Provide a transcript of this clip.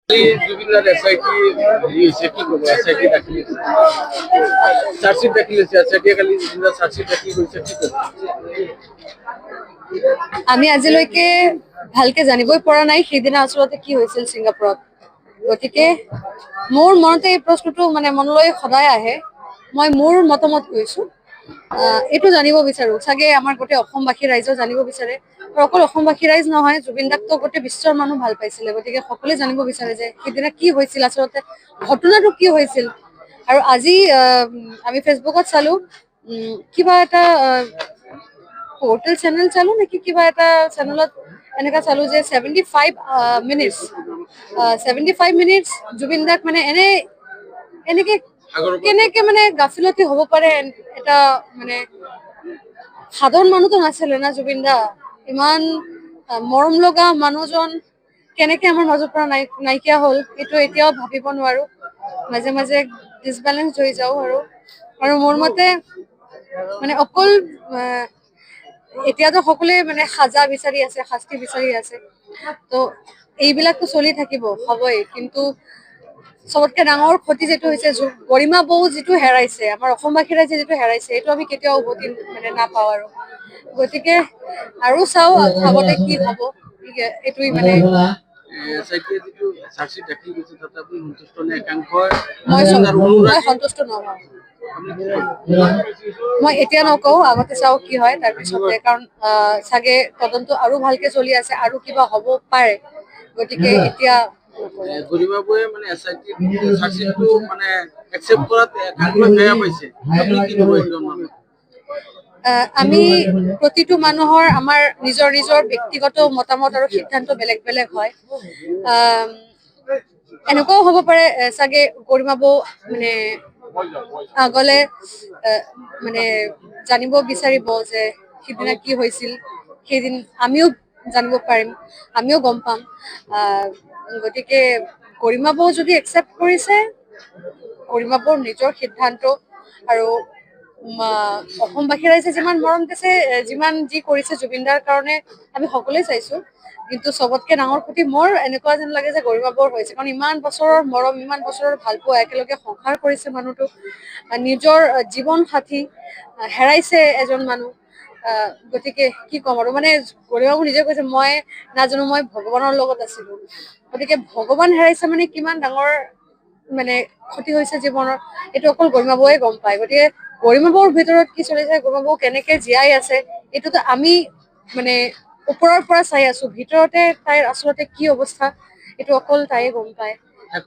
জুবিনাৰ SIT হেৰি হৈছে কি ক'ব এছআইটি দাখিল চাৰ্জশ্বিট দাখিল হৈছে এছআইটিয়ে কালি জুবিনাৰ চাৰ্জশ্বিট দাখিল কৰিছে কি ক'ব আমি আজিলৈকে ভালকে জানিবই পৰা নাই সেইদিনা আচলতে কি হৈছিল ছিংগাপুৰত গতিকে মোৰ মনতে এই প্ৰশ্নটো মানে মনলৈ সদায় আহে মই মোৰ মতামত কৈছো এইটো জানিব বিচাৰো চাগে আমাৰ গোটেই অসমবাসী ৰাইজেও জানিব বিচাৰে আৰু অকল অসমবাসী ৰাইজ নহয় জুবিন দাকতো গোটেই বিশ্বৰ মানুহ ভাল পাইছিলে গতিকে সকলোৱে জানিব বিচাৰে যে সেইদিনা কি হৈছিল আচলতে ঘটনাটো কি হৈছিল আৰু আজি আমি ফেচবুকত চালো কিবা এটা পোৰ্টেল চেনেল চালো নেকি কিবা এটা চেনেলত এনেকা চালো যে 75 মিনিটছ জুবিন দাক মানে এনেকে কেনেকে মানে গাফিলতি হ'ব পাৰে এটা মানে সাধাৰণ মানুহতো নাছিলে না জুবিন দা ইমান মৰম লগা মানুহজন কেনেকে আমাৰ মাজৰ পৰা নাইকিয়া হ'ল এইটো এতিয়াও ভাবিব নোৱাৰো মাজে মাজে ডিসবেলেন্স হৈ যাও আৰু মোৰ মতে মানে অকল এতিয়াতো সকলোৱে মানে সাজা বিচাৰি আছে শাস্তি বিচাৰি আছে তো এইবিলাকতো চলি থাকিব হবই কিন্তু সবতকে ডাঙৰ ক্ষতি যেটো হৈছে গৰিমা বৌ যেটো হেৰাইছে আমাৰ অসমবাসী ৰাইজে যেটো হেৰাইছে এইটো আমি কেতিয়াও উভতি মানে নাপাওঁ আৰু গতিকে আৰু চাও আগতে কি হব এইটোই মানে এছআইটিয়ে যিটো চাৰ্জশ্বিট দাখিল কৰিছে তাতে আপুনি সন্তুষ্ট নে একাংশই মই সন্তুষ্ট নহয় মই এতিয়া নকওঁ আগতে চাও কি হয় তাৰপিছতে কাৰণ চাগে তদন্ত আৰু ভালকে চলি আছে আৰু কিবা হ'ব পাৰে গতিকে এতিয়া গৰিমা বৌয়ে মানে এছআইটি চাৰ্জশ্বিটটো মানে একচেপ্ট কৰাত একাংশই বেয়া পাইছে আপুনি কি ক'ব এইটো আমি প্ৰতিটো মানুহৰ আমাৰ নিজৰ নিজৰ ব্যক্তিগত মতামত আৰু সিদ্ধান্ত বেলেগ বেলেগ হয় এনেকুৱাও হ'ব পাৰে চাগে গৰিমা বৌ মানে আগলে মানে জানিব বিচাৰিব যে সিদিনা কি হৈছিল সেইদিন আমিও জানিব পাৰিম আমিও গম পাম গতিকে গৰিমা বৌ যদি একচেপ্ট কৰিছে গৰিমা বৌৰ নিজৰ সিদ্ধান্ত আৰু অসমবাসী ৰাইজে যিমান মৰম দিছে যিমান যি কৰিছে জুবিনদাৰ কাৰণে আমি সকলোৱে চাইছো কিন্তু সবতকে ডাঙৰ ক্ষতি মোৰ এনেকুৱা যেন লাগে যে গৰিমা বৌৰ হৈছে কাৰণ ইমান বছৰৰ মৰম ইমান বছৰৰ ভালপোৱা একেলগে সংসাৰ কৰিছে মানুহটো নিজৰ জীৱন সাথী হেৰাইছে এজন মানুহ গতিকে কি ক'ম আৰু মানে গৰিমা বৌ নিজে কৈছে মই নাজানো মই ভগৱানৰ লগত আছিলো গতিকে ভগৱান হেৰাইছে মানে কিমান ডাঙৰ মানে ক্ষতি হৈছে জীৱনৰ এইটো অকল গৰিমা বৌয়ে গম পায় গতিকে গৰিমা বৌৰ ভিতৰত কি চলিছে গৰিমা বৌ কেনেকে জীয়াই আছে এইটোতো আমি মানে ওপৰৰ পৰা চাই আছো ভিতৰতে তাইৰ আচলতে কি অৱস্থা এইটো অকল তাইয়ে গম পায়